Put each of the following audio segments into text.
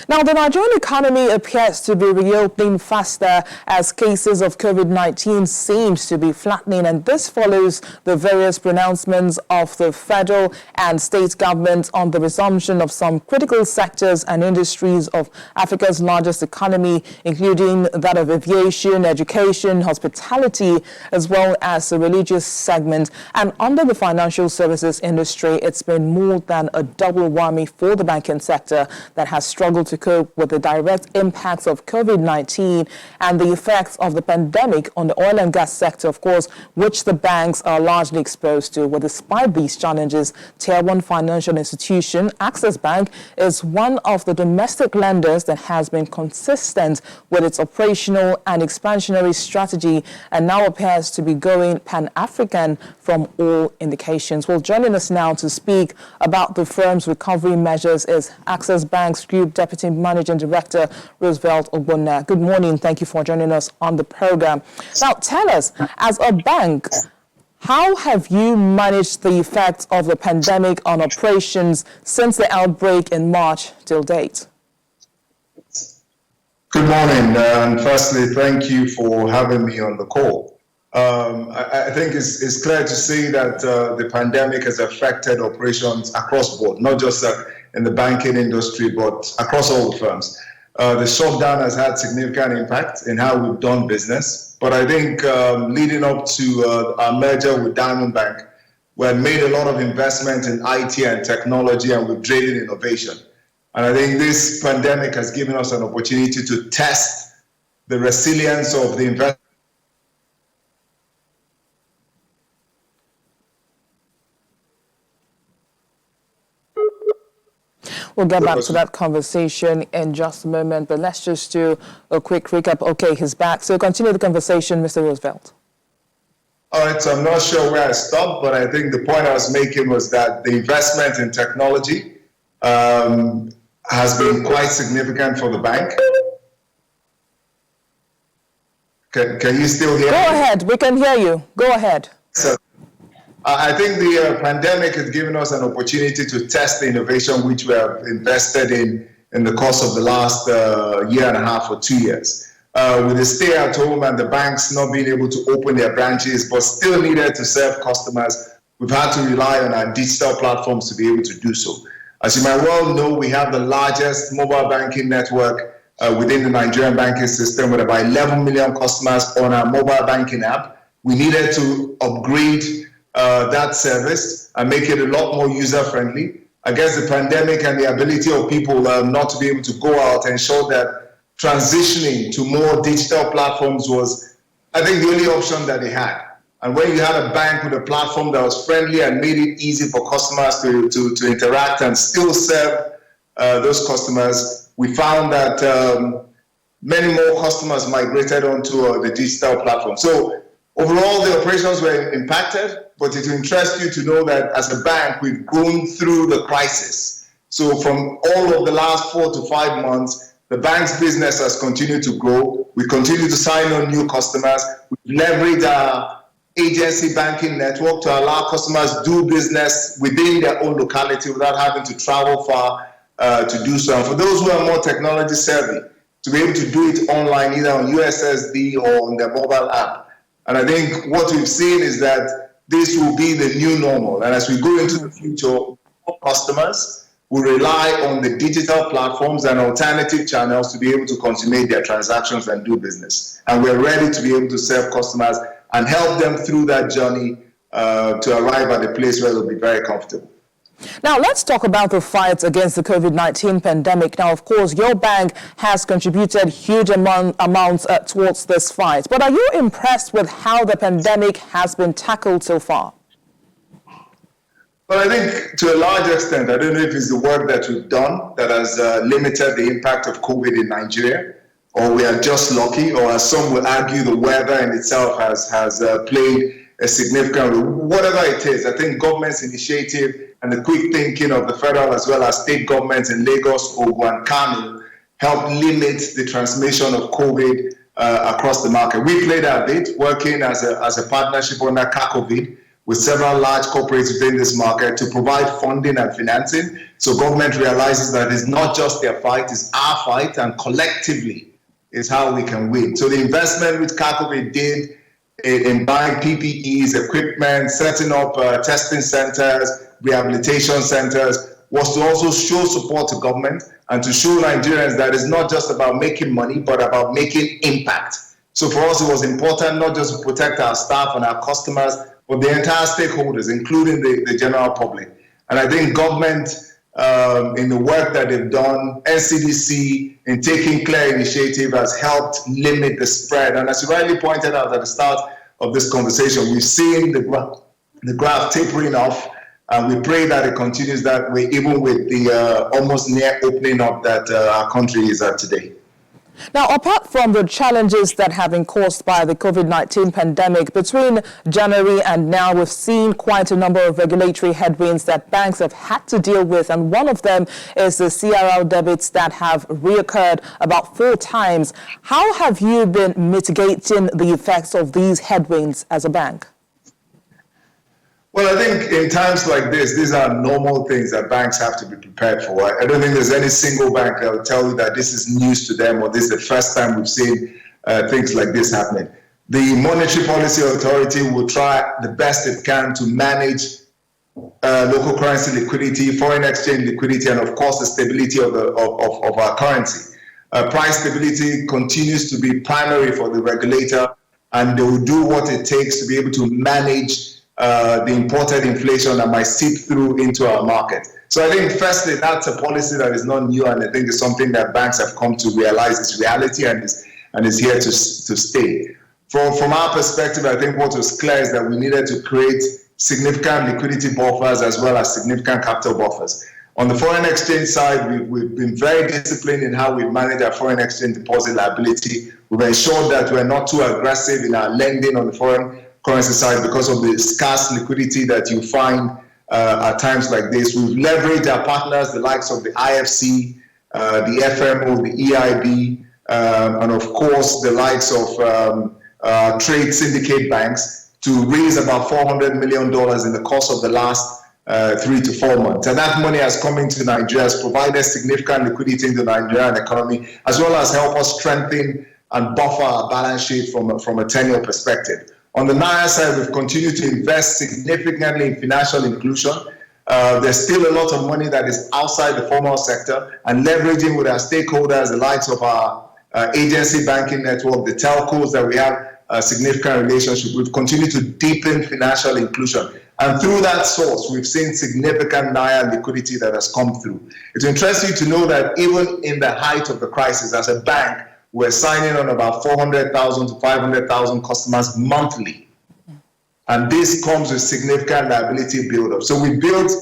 Now, the Nigerian economy appears to be reopening faster as cases of COVID-19 seems to be flattening, and this follows the various pronouncements of the federal and state governments on the resumption of some critical sectors and industries of Africa's largest economy, including that of aviation, education, hospitality, as well as the religious segment. And under the financial services industry, it's been more than a double whammy for the banking sector that has struggled to cope with the direct impacts of COVID-19 and the effects of the pandemic on the oil and gas sector, of course, which the banks are largely exposed to. Well, despite these challenges, Tier 1 financial institution, Access Bank, is one of the domestic lenders that has been consistent with its operational and expansionary strategy and now appears to be going pan-African from all indications. Well, joining us now to speak about the firm's recovery measures is Access Bank's Group Deputy Managing Director, Roosevelt Ogbonna. Good morning. Thank you for joining us on the program. Now, tell us, as a bank, how have you managed the effects of the pandemic on operations since the outbreak in March till date? Good morning. And firstly, thank you for having me on the call. I think it's clear to see that the pandemic has affected operations across board, not just in the banking industry, but across all the firms. The shutdown has had significant impact in how we've done business. But I think leading up to our merger with Diamond Bank, we had made a lot of investment in IT and technology, and we've driven innovation. And I think this pandemic has given us an opportunity to test the resilience of the investment. We'll get back to that conversation in just a moment, but let's just do a quick recap. Okay, he's back. So continue the conversation, Mr. Roosevelt. All right, so I'm not sure where I stopped, but I think the point I was making was that the investment in technology has been quite significant for the bank. Can you still hear me? Go ahead. We can hear you. Go ahead. So, I think the pandemic has given us an opportunity to test the innovation which we have invested in the course of the last year and a half or 2 years. With the stay at home and the banks not being able to open their branches but still needed to serve customers, we've had to rely on our digital platforms to be able to do so. As you might well know, we have the largest mobile banking network within the Nigerian banking system with about 11 million customers on our mobile banking app. We needed to upgrade that service and make it a lot more user-friendly. I guess the pandemic and the ability of people not to be able to go out ensured that transitioning to more digital platforms was, I think, the only option that they had. And when you had a bank with a platform that was friendly and made it easy for customers to interact and still serve those customers, we found that many more customers migrated onto the digital platform. So overall, the operations were impacted, but it will interest you to know that as a bank, we've gone through the crisis. So from all of the last 4 to 5 months, the bank's business has continued to grow. We continue to sign on new customers. We've leveraged our agency banking network to allow customers to do business within their own locality without having to travel far to do so. And for those who are more technology savvy, to be able to do it online, either on USSD or on their mobile app. And I think what we've seen is that this will be the new normal. And as we go into the future, more customers will rely on the digital platforms and alternative channels to be able to consummate their transactions and do business. And we're ready to be able to serve customers and help them through that journey to arrive at a place where they'll be very comfortable. Now, let's talk about the fight against the COVID-19 pandemic. Now, of course, your bank has contributed huge amounts towards this fight. But are you impressed with how the pandemic has been tackled so far? Well, I think to a large extent, I don't know if it's the work that we've done that has limited the impact of COVID in Nigeria, or we are just lucky, or as some will argue, the weather in itself has played a significant role. Whatever it is, I think government's initiative and the quick thinking of the federal as well as state governments in Lagos, Ogun, and Kano helped limit the transmission of COVID across the market. We played our bit, working as a partnership under CACOVID with several large corporates within this market to provide funding and financing. So government realizes that it's not just their fight, it's our fight, and collectively is how we can win. So the investment which Kakove did in buying PPEs, equipment, setting up testing centers, rehabilitation centers, was to also show support to government and to show Nigerians that it's not just about making money, but about making impact. So for us, it was important not just to protect our staff and our customers, but the entire stakeholders, including the general public. And I think government, in the work that they've done, NCDC, in taking clear initiative, has helped limit the spread. And as you rightly pointed out at the start of this conversation, we've seen the graph tapering off. And we pray that it continues that way, even with the almost near opening up that our country is at today. Now, apart from the challenges that have been caused by the COVID-19 pandemic, between January and now, we've seen quite a number of regulatory headwinds that banks have had to deal with. And one of them is the CRR debits that have reoccurred about 4 times. How have you been mitigating the effects of these headwinds as a bank? Well, I think in times like this, these are normal things that banks have to be prepared for. I don't think there's any single bank that will tell you that this is news to them or this is the first time we've seen things like this happening. The Monetary Policy Authority will try the best it can to manage local currency liquidity, foreign exchange liquidity, and of course the stability of our currency. Price stability continues to be primary for the regulator, and they will do what it takes to be able to manage the imported inflation that might seep through into our market. So I think firstly, that's a policy that is not new, and I think it's something that banks have come to realize is reality and is here to stay. From our perspective, I think what was clear is that we needed to create significant liquidity buffers as well as significant capital buffers. On the foreign exchange side, we've been very disciplined in how we manage our foreign exchange deposit liability. We've ensured that we're not too aggressive in our lending on the foreign currency side because of the scarce liquidity that you find at times like this. We've leveraged our partners, the likes of the IFC, the FMO, the EIB, and of course the likes of trade syndicate banks to raise about $400 million in the course of the last 3 to 4 months. And that money has come into Nigeria, has provided significant liquidity in the Nigerian economy, as well as help us strengthen and buffer our balance sheet from a tenure perspective. On the Naira side, we've continued to invest significantly in financial inclusion. There's still a lot of money that is outside the formal sector, and leveraging with our stakeholders, the likes of our agency banking network, the telcos that we have a significant relationship. We've continued to deepen financial inclusion. And through that source, we've seen significant Naira liquidity that has come through. It interests you to know that even in the height of the crisis, as a bank, we're signing on about 400,000 to 500,000 customers monthly. And this comes with significant liability buildup. So we built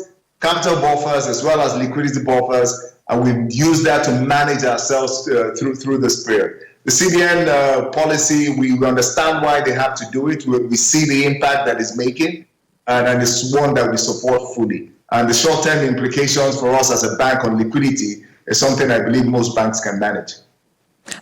capital buffers as well as liquidity buffers, and we've used that to manage ourselves through this period. The CBN policy, we understand why they have to do it. We see the impact that it's making, and it's one that we support fully. And the short-term implications for us as a bank on liquidity is something I believe most banks can manage.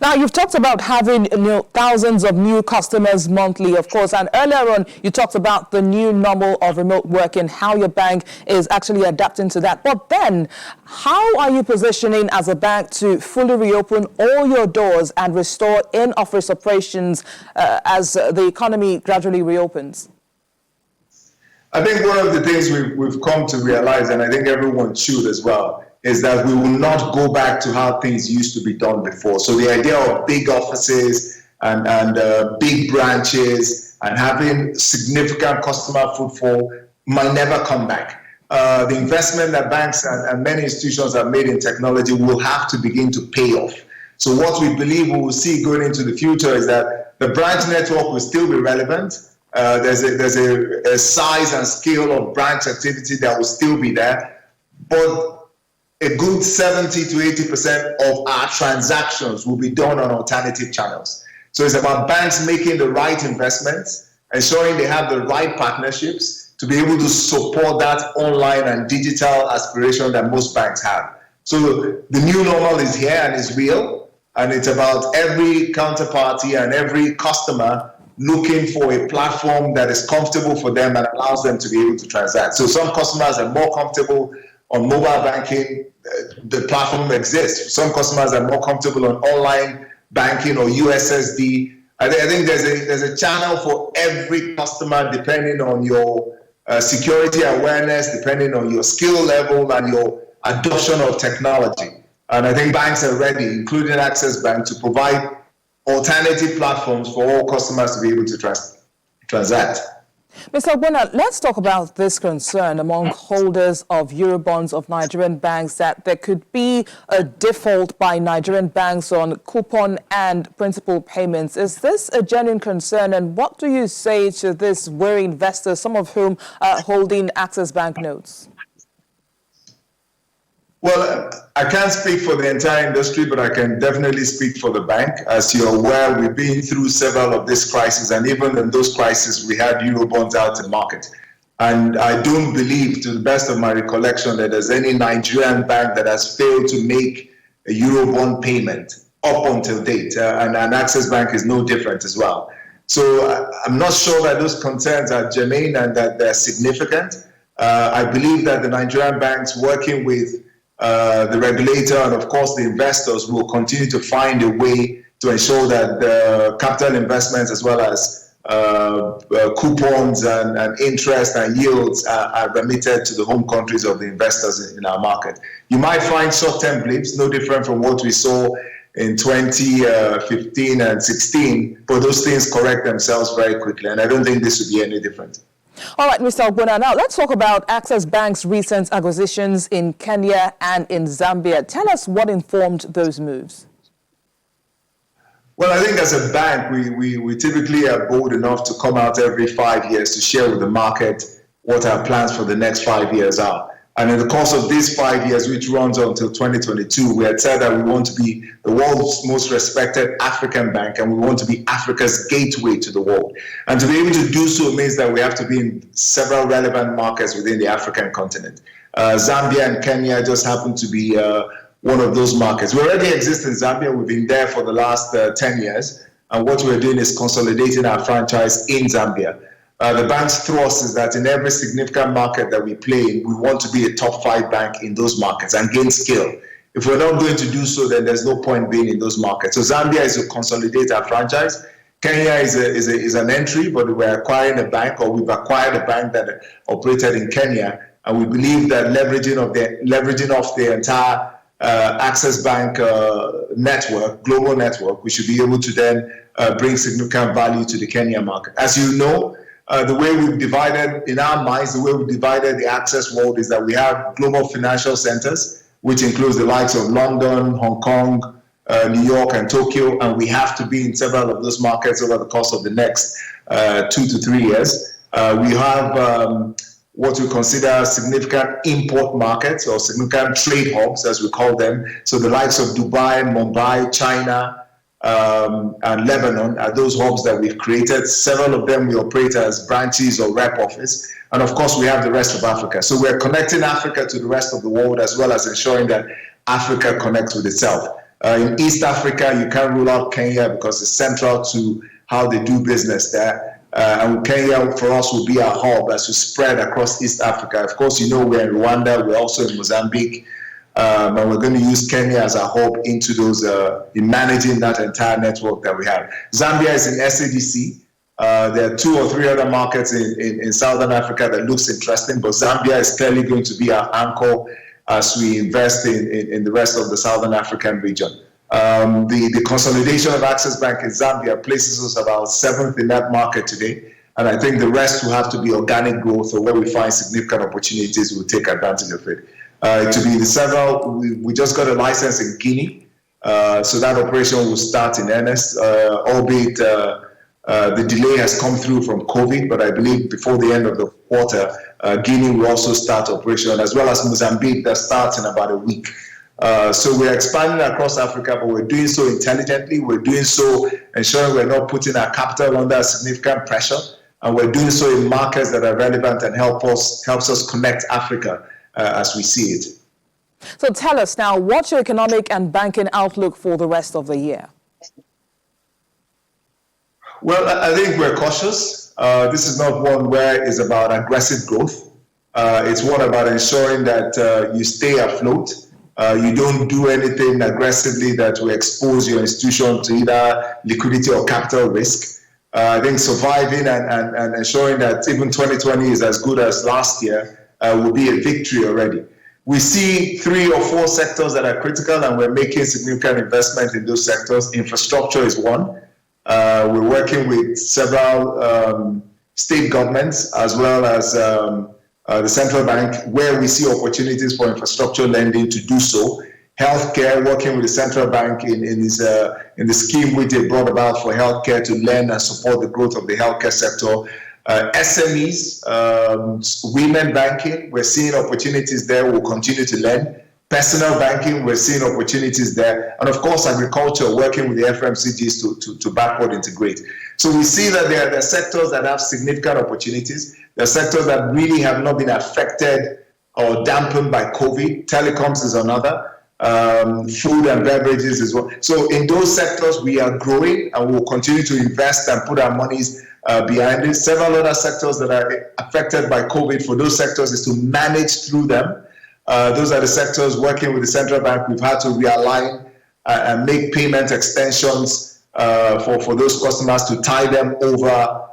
Now, you've talked about having thousands of new customers monthly, of course, and earlier on you talked about the new normal of remote working, how your bank is actually adapting to that. But then, how are you positioning as a bank to fully reopen all your doors and restore in-office operations as the economy gradually reopens? I think one of the things we've come to realize, and I think everyone should as well, is that we will not go back to how things used to be done before. So the idea of big offices and big branches and having significant customer footfall might never come back. The investment that banks and many institutions have made in technology will have to begin to pay off. So what we believe we will see going into the future is that the branch network will still be relevant. There's a size and scale of branch activity that will still be there, but a good 70 to 80% of our transactions will be done on alternative channels. So it's about banks making the right investments, ensuring they have the right partnerships to be able to support that online and digital aspiration that most banks have. So the new normal is here and is real, and it's about every counterparty and every customer looking for a platform that is comfortable for them and allows them to be able to transact. So some customers are more comfortable on mobile banking. The platform exists. Some customers are more comfortable on online banking or USSD. I think there's a channel for every customer depending on your security awareness, depending on your skill level and your adoption of technology. And I think banks are ready, including Access Bank, to provide alternative platforms for all customers to be able to transact. Mr. Ogbonna, let's talk about this concern among holders of Eurobonds of Nigerian banks that there could be a default by Nigerian banks on coupon and principal payments. Is this a genuine concern, and what do you say to this wary investors, some of whom are holding Access Bank notes? Well, I can't speak for the entire industry, but I can definitely speak for the bank. As you're aware, we've been through several of these crises, and even in those crises, we had Eurobonds out in market. And I don't believe, to the best of my recollection, that there's any Nigerian bank that has failed to make a Eurobond payment up until date. And Access Bank is no different as well. So I'm not sure that those concerns are germane and that they're significant. I believe that the Nigerian banks working with the regulator and, of course, the investors will continue to find a way to ensure that the capital investments as well as coupons and interest and yields are remitted to the home countries of the investors in our market. You might find short-term blips, no different from what we saw in 2015 and 16, but those things correct themselves very quickly, and I don't think this would be any different. All right, Mr. Ogbonna, now let's talk about Access Bank's recent acquisitions in Kenya and in Zambia. Tell us what informed those moves. Well, I think as a bank, we typically are bold enough to come out every 5 years to share with the market what our plans for the next 5 years are. And in the course of these 5 years, which runs until 2022, we had said that we want to be the world's most respected African bank, and we want to be Africa's gateway to the world. And to be able to do so means that we have to be in several relevant markets within the African continent. Zambia and Kenya just happen to be one of those markets. We already exist in Zambia. We've been there for the last 10 years. And what we're doing is consolidating our franchise in Zambia. The bank's thrust is that in every significant market that we play in, we want to be a top 5 bank in those markets and gain scale. If we're not going to do so, then there's no point being in those markets. So Zambia is to consolidate our franchise. Kenya is an entry, but we're acquiring a bank, or we've acquired a bank that operated in Kenya, and we believe that leveraging off the entire Access Bank network, global network, we should be able to then bring significant value to the Kenya market. As you know, the way we've divided, in our minds, the way we've divided the access world is that we have global financial centers, which includes the likes of London, Hong Kong, New York, and Tokyo, and we have to be in several of those markets over the course of the next 2 to 3 years. We have what we consider significant import markets or significant trade hubs, as we call them. So the likes of Dubai, Mumbai, China, and Lebanon are those hubs that we've created. Several of them we operate as branches or rep office. And of course, we have the rest of Africa. So we're connecting Africa to the rest of the world, as well as ensuring that Africa connects with itself. In East Africa, you can't rule out Kenya because it's central to how they do business there. And Kenya, for us, will be our hub as we spread across East Africa. Of course, you know, we're in Rwanda, we're also in Mozambique. And we're going to use Kenya as a hub into those, in managing that entire network that we have. Zambia is in SADC. There are 2 or 3 other markets in Southern Africa that looks interesting, but Zambia is clearly going to be our anchor as we invest in the rest of the Southern African region. The consolidation of Access Bank in Zambia places us about 7th in that market today. And I think the rest will have to be organic growth, or where we find significant opportunities, we'll take advantage of it. To be the several, we just got a license in Guinea, so that operation will start in earnest, albeit the delay has come through from COVID, but I believe before the end of the quarter, Guinea will also start operation, as well as Mozambique that starts in about a week. So we're expanding across Africa, but we're doing so intelligently. We're doing so ensuring we're not putting our capital under significant pressure, and we're doing so in markets that are relevant and helps us connect Africa as we see it. So tell us now, what's your economic and banking outlook for the rest of the year? Well, I think we're cautious. This is not one where it's about aggressive growth. It's one about ensuring that you stay afloat. You don't do anything aggressively that will expose your institution to either liquidity or capital risk. I think surviving and ensuring that even 2020 is as good as last year will be a victory already. We see 3 or 4 sectors that are critical, and we're making significant investment in those sectors. Infrastructure is one. We're working with several state governments as well as the central bank, where we see opportunities for infrastructure lending to do so. Healthcare, working with the central bank in the scheme which they brought about for healthcare to lend and support the growth of the healthcare sector. SMEs, women banking, we're seeing opportunities there. We'll continue to lend. Personal banking, we're seeing opportunities there. And of course, agriculture, working with the FMCGs to backward integrate. So we see that there are sectors that have significant opportunities. There are sectors that really have not been affected or dampened by COVID. Telecoms is another. Food and beverages as well. So in those sectors, we are growing and we'll continue to invest and put our monies behind it. Several other sectors that are affected by COVID, for those sectors is to manage through them. Those are the sectors working with the central bank. We've had to realign and make payment extensions for those customers to tie them over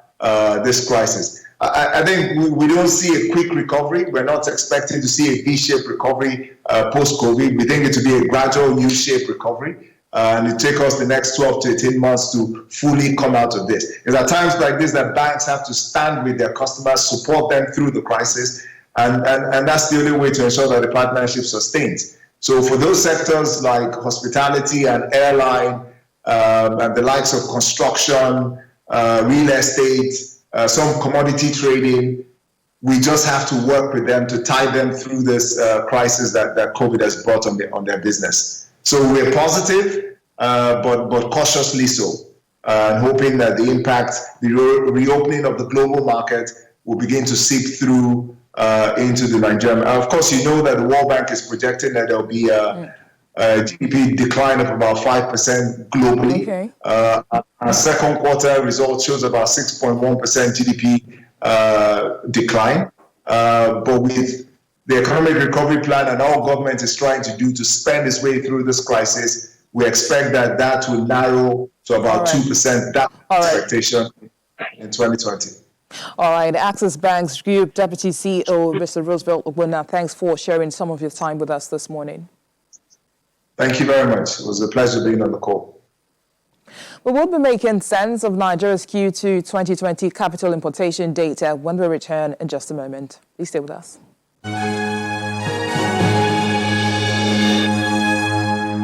this crisis. I think we don't see a quick recovery. We're not expecting to see a V-shaped recovery post-COVID. We think it to be a gradual U-shaped recovery. And it take us the next 12 to 18 months to fully come out of this. It's at times like this that banks have to stand with their customers, support them through the crisis. And that's the only way to ensure that the partnership sustains. So for those sectors like hospitality and airline, and the likes of construction, real estate, some commodity trading, we just have to work with them to tie them through this crisis that COVID has brought on their business. So we're positive, but cautiously so, and hoping that the impact, the reopening of the global market will begin to seep through into the Nigerian. Of course, you know that the World Bank is projecting that there'll be a GDP decline of about 5% globally. Okay. Our second quarter result shows about 6.1% GDP decline. But with the economic recovery plan and all government is trying to do to spend its way through this crisis, we expect that will narrow to about 2%. That expectation in 2020. All right, Access Bank's Group Deputy CEO, Mr. Roosevelt Ogbonna, thanks for sharing some of your time with us this morning. Thank you very much. It was a pleasure being on the call. We will be making sense of Nigeria's Q2 2020 capital importation data when we return in just a moment. Please stay with us.